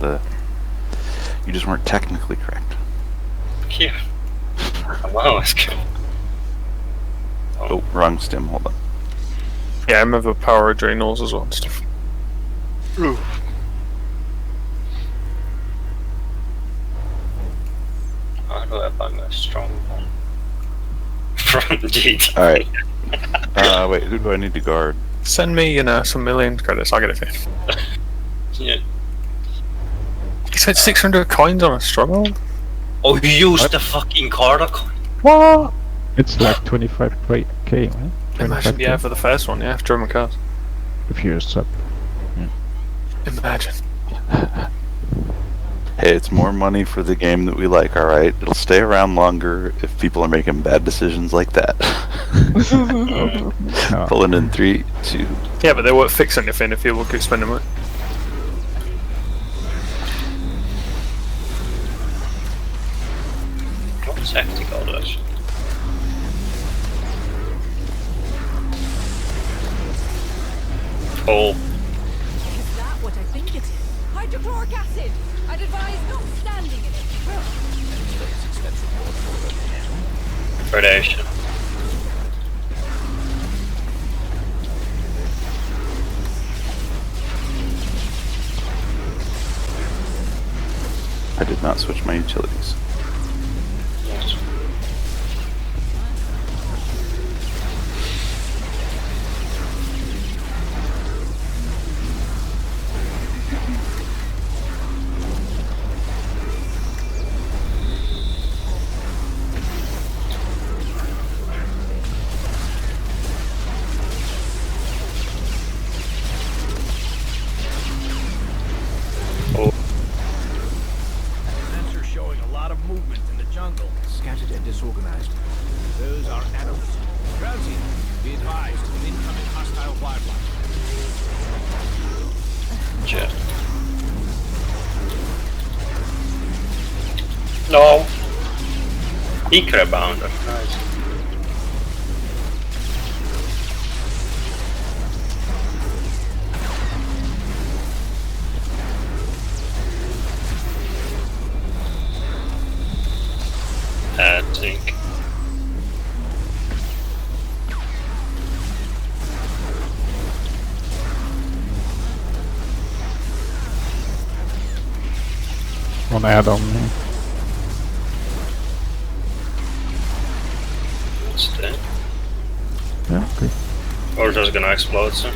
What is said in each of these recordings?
the... You just weren't technically correct. Yeah. Wow, that's good. Oh, wrong stim, hold on. Yeah, I remember power adrenals as well and stuff. How do I find my strong one? From Jeet. Alright. Wait, who do I need to guard? Send me, some million credits, I'll get it for you. Yeah. He said 600 coins on a stronghold? Oh, you used the fucking card coin. What? It's like 25k, right? Imagine, yeah, for the first one, yeah, German cars. If you're a sub. Imagine. Hey, it's more money for the game that we like, alright? It'll stay around longer if people are making bad decisions like that. No. Pulling in 3, 2... Yeah, but they won't fix anything if people keep spending money. What's tactical dash? Oh. Is that what I think it is? Hydrochloric acid! I'd advise not standing in it. Predation. I did not switch my utilities. Yes. Sensors showing a lot of movement in the jungle. Scattered and disorganized. Those are animals. Drowsy, be advised of incoming hostile wildlife. Jet. No. Ikra bounder. Nice. I think. One add-on here. What's that? Yeah, okay. Or just gonna explode soon.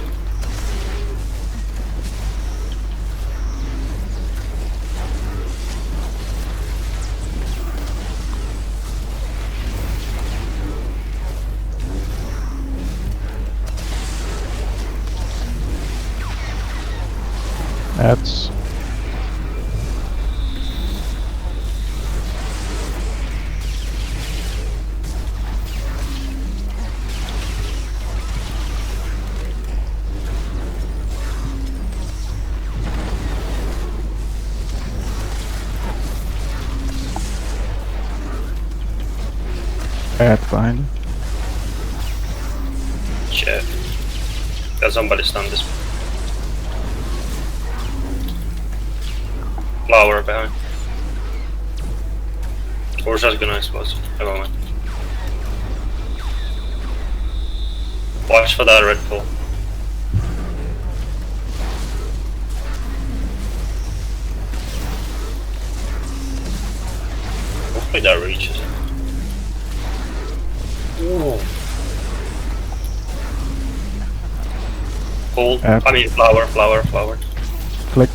That's... Add behind. Shit. Got somebody stun this. Flower behind. Or just gonna explode. Never mind. Watch for that red pull. Hopefully that reaches it. Ooh. Pull. I mean flower. Click.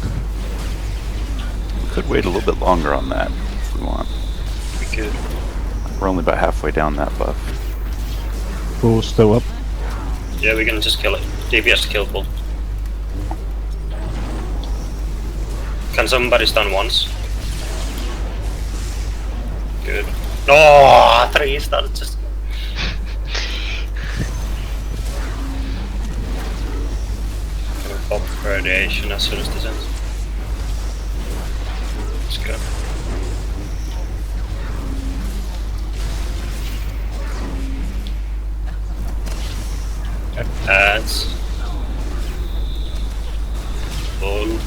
We could wait a little bit longer on that if we want. We could. We're only about halfway down that buff. Bull's still up. Yeah, we can just kill it. DPS kill pull. Can somebody stun once? Good. No, 3 started just. Gonna pop radiation as soon as this ends. Let's go. Ads. Full.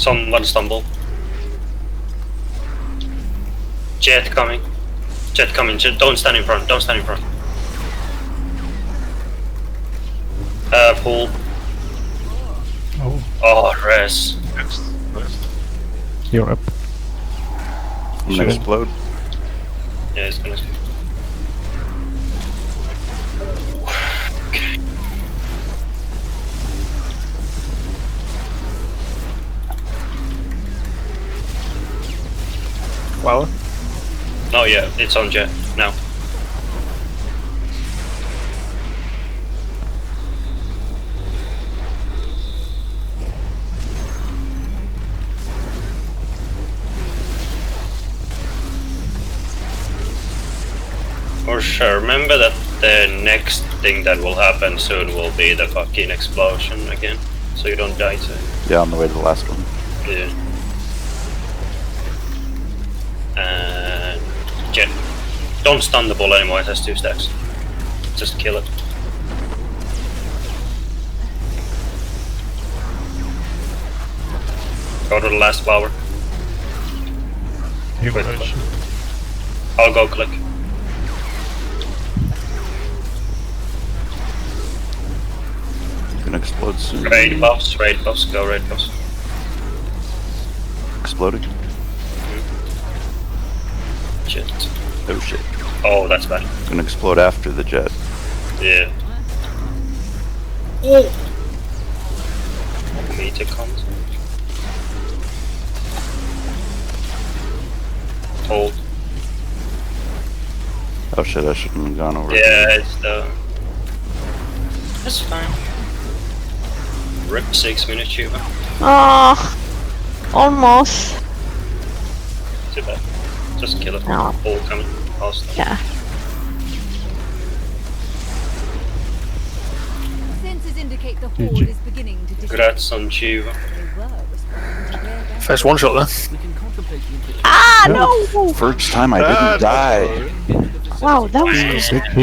Someone stumble. Jet coming. Jet coming. Jet, don't stand in front. Don't stand in front. Pull. Oh, Oh, res. you're up. I'm gonna Sure. explode. Yeah, it's gonna. Well, Oh yeah, it's on jet now. For sure. Remember that the next thing that will happen soon will be the fucking explosion again, so you don't die to it. Yeah, on the way to the last one. Yeah. And jet. Don't stun the ball anymore, it has 2 stacks. Just kill it. Go to the last flower. I'll go click. Gonna explode soon. Raid buffs, go raid buffs. Exploding. Shit. Oh shit. Oh, that's bad. Gonna explode after the jet. Yeah. Oh! Meter comes. Hold. Oh shit, I shouldn't have gone over. Yeah, it's the. That's fine. Rip 6-minute tuber. Oh, almost. Too bad. Just kill it. No. All coming. Fast. Yeah. Sensors indicate the GG. horde is beginning to disappear. Congrats on tuber. They were responding to their best. first one shot then. We can contemplate the implications. Ah, no! First time I didn't die. Wow, that was Big